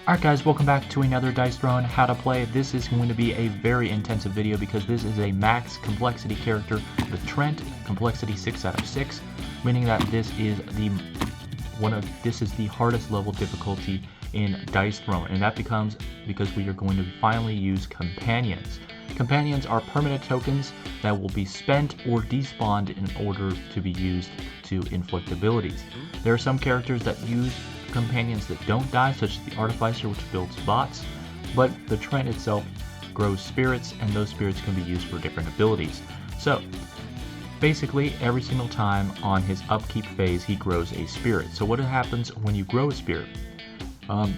Alright guys, welcome back to another Dice Throne How to Play. This is going to be a very intensive video because this is a max complexity character, the Treant, complexity 6 out of 6, meaning that this is the hardest level difficulty in Dice Throne, and that becomes because we are going to finally use companions. Companions are permanent tokens that will be spent or despawned in order to be used to inflict abilities. There are some characters that use companions that don't die, such as the Artificer, which builds bots, but the Treant itself grows spirits, and those spirits can be used for different abilities. So basically every single time on his upkeep phase he grows a spirit. So what happens when you grow a spirit?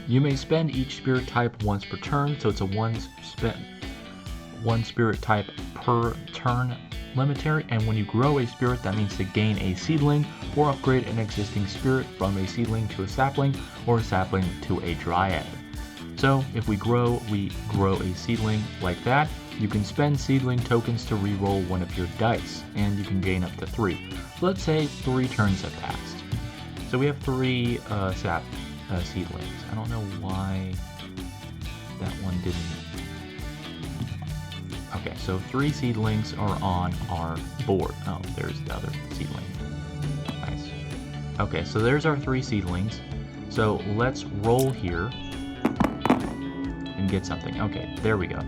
You may spend each spirit type once per turn, so it's a one spirit type per turn limitary, and when you grow a spirit, that means to gain a seedling or upgrade an existing spirit from a seedling to a sapling or a sapling to a dryad. So if we grow a seedling like that. You can spend seedling tokens to re-roll one of your dice, and you can gain up to 3. So let's say 3 turns have passed. So we have 3 seedlings. I don't know why that one didn't. Okay, so 3 seedlings are on our board. Oh, there's the other seedling. Nice. Okay, so there's our 3 seedlings. So let's roll here and get something. Okay, there we go.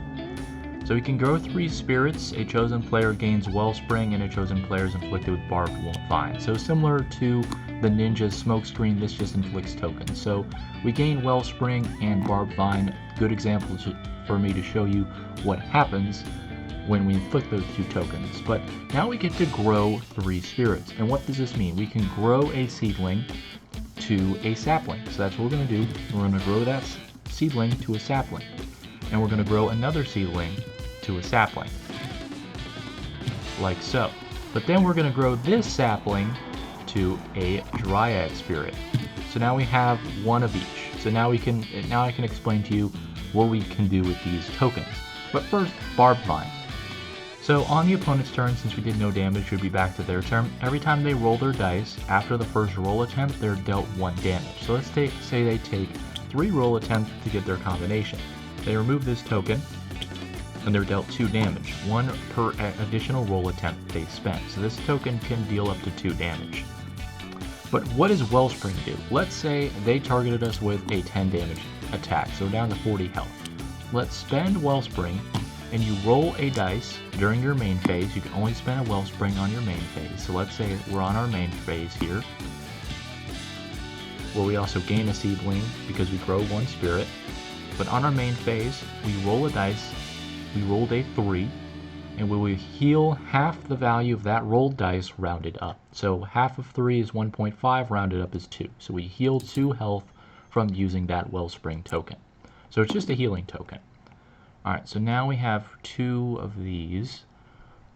So we can grow 3 spirits. A chosen player gains Wellspring, and a chosen player is inflicted with Barbed Vine. So similar to the Ninja's Smokescreen, this just inflicts tokens. So we gain Wellspring and Barbed Vine. Good examples for me to show you what happens when we inflict those 2 tokens. But now we get to grow 3 spirits. And what does this mean? We can grow a seedling to a sapling. So that's what we're going to do. We're going to grow that seedling to a sapling. And we're going to grow another seedling to a sapling. Like so. But then we're going to grow this sapling to a dryad spirit. So now we have one of each. So now I can explain to you what we can do with these tokens. But first, Barbed Vine. So on the opponent's turn, since we did no damage, it would be back to their turn. Every time they roll their dice, after the first roll attempt, they're dealt 1 damage. So let's say they take 3 roll attempts to get their combination. They remove this token, and they're dealt 2 damage, 1 per additional roll attempt they spent. So this token can deal up to 2 damage. But what does Wellspring do? Let's say they targeted us with a 10 damage attack, so down to 40 health. Let's spend Wellspring, and you roll a dice during your main phase. You can only spend a Wellspring on your main phase. So let's say we're on our main phase here, where we also gain a seedling because we grow 1 spirit. But on our main phase, we roll a dice, we rolled a 3, and we will heal half the value of that rolled dice rounded up. So half of 3 is 1.5, rounded up is 2. So we heal 2 health from using that Wellspring token. So it's just a healing token. Alright, so now we have 2 of these.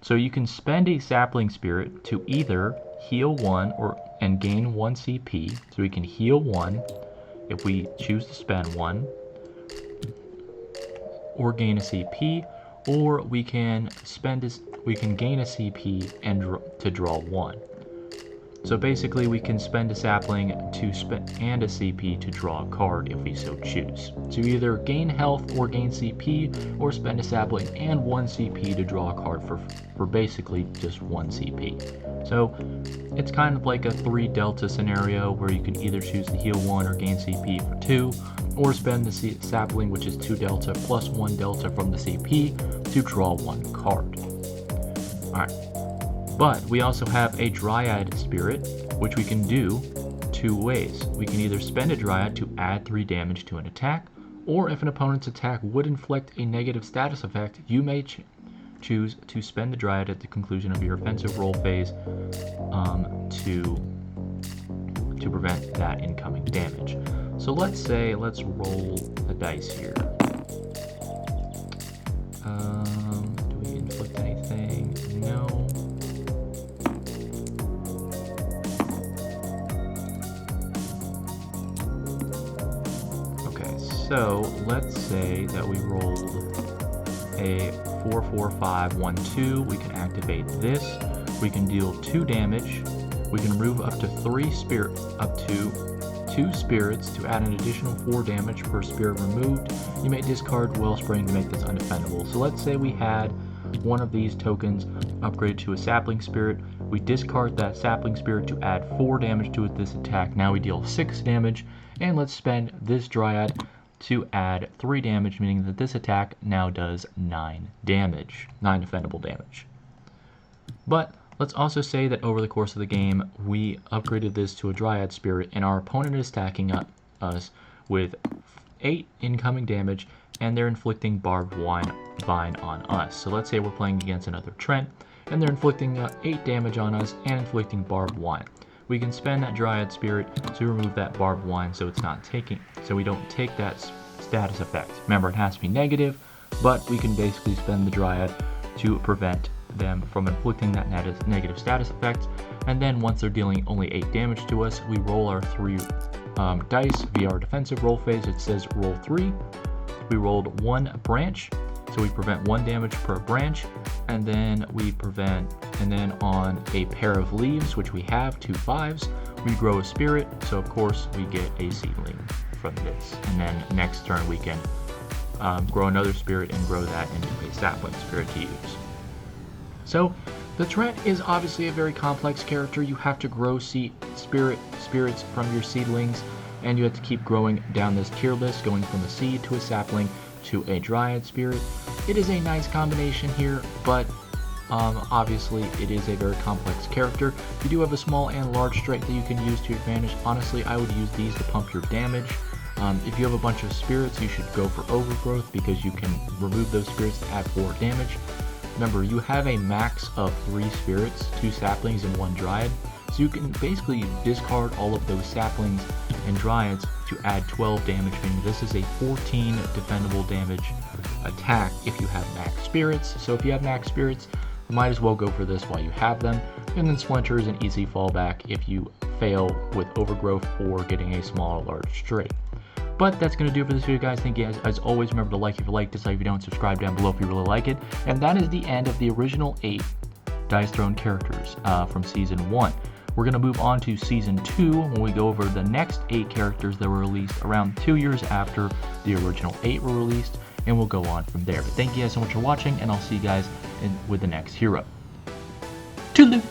So you can spend a sapling spirit to either heal 1 and gain 1 CP. So we can heal 1 if we choose to spend 1, or gain a CP, or we can gain a CP and to draw 1. So basically we can spend a sapling and a CP to draw a card if we so choose. So either gain health or gain CP, or spend a sapling and 1 CP to draw a card for basically just 1 CP. So it's kind of like a 3 delta scenario where you can either choose to heal 1 or gain CP for 2, or spend the sapling, which is 2 delta plus 1 delta from the CP to draw 1 card. Alright. But we also have a Dryad spirit, which we can do 2 ways. We can either spend a Dryad to add 3 damage to an attack, or if an opponent's attack would inflict a negative status effect, you may choose to spend the Dryad at the conclusion of your offensive roll phase to prevent that incoming damage. So let's roll the dice here. Do we inflict anything? No. So let's say that we rolled a 4, 4, 5, 1, 2. We can activate this. We can deal 2 damage. We can remove up to 3 spirit, up to 2 spirits to add an additional 4 damage per spirit removed. You may discard Wellspring to make this undefendable. So let's say we had one of these tokens upgraded to a sapling spirit. We discard that sapling spirit to add 4 damage to this attack. Now we deal 6 damage, and let's spend this dryad to add 3 damage, meaning that this attack now does 9 damage, 9 defendable damage. But let's also say that over the course of the game, we upgraded this to a Dryad Spirit, and our opponent is attacking us with 8 incoming damage, and they're inflicting Barbed Vine on us. So let's say we're playing against another Treant, and they're inflicting 8 damage on us and inflicting Barbed Vine. We can spend that Dryad Spirit to remove that Barbed Vine so we don't take that status effect. Remember, it has to be negative, but we can basically spend the Dryad to prevent them from inflicting that negative status effect. And then once they're dealing only 8 damage to us, we roll our 3 dice via our defensive roll phase. It says roll 3. We rolled 1 branch, so we prevent 1 damage per branch, and then on a pair of leaves, which we have 2 5s, we grow a spirit, so of course we get a seedling from this. And then next turn we can grow another spirit and grow that into a sapling spirit to use. So the Treant is obviously a very complex character. You have to grow spirits from your seedlings, and you have to keep growing down this tier list, going from a seed to a sapling to a Dryad Spirit. It is a nice combination here, but obviously it is a very complex character. You do have a small and large strike that you can use to your advantage. Honestly, I would use these to pump your damage. If you have a bunch of spirits, you should go for Overgrowth, because you can remove those spirits to add 4 damage. Remember, you have a max of 3 spirits, 2 saplings, and 1 Dryad, so you can basically discard all of those saplings and Dryads to add 12 damage, meaning this is a 14 defendable damage attack if you have max spirits. So if you have max spirits, you might as well go for this while you have them. And then Splinter is an easy fallback if you fail with Overgrowth or getting a small or large stray. But that's going to do it for this video, guys. Thank you guys. As always, remember to like if you like, dislike if you don't, subscribe down below if you really like it. And that is the end of the original 8 Dice Throne characters from Season 1. We're going to move on to Season 2 when we go over the next 8 characters that were released around 2 years after the original 8 were released, and we'll go on from there. But thank you guys so much for watching, and I'll see you guys with the next hero. Toodaloo!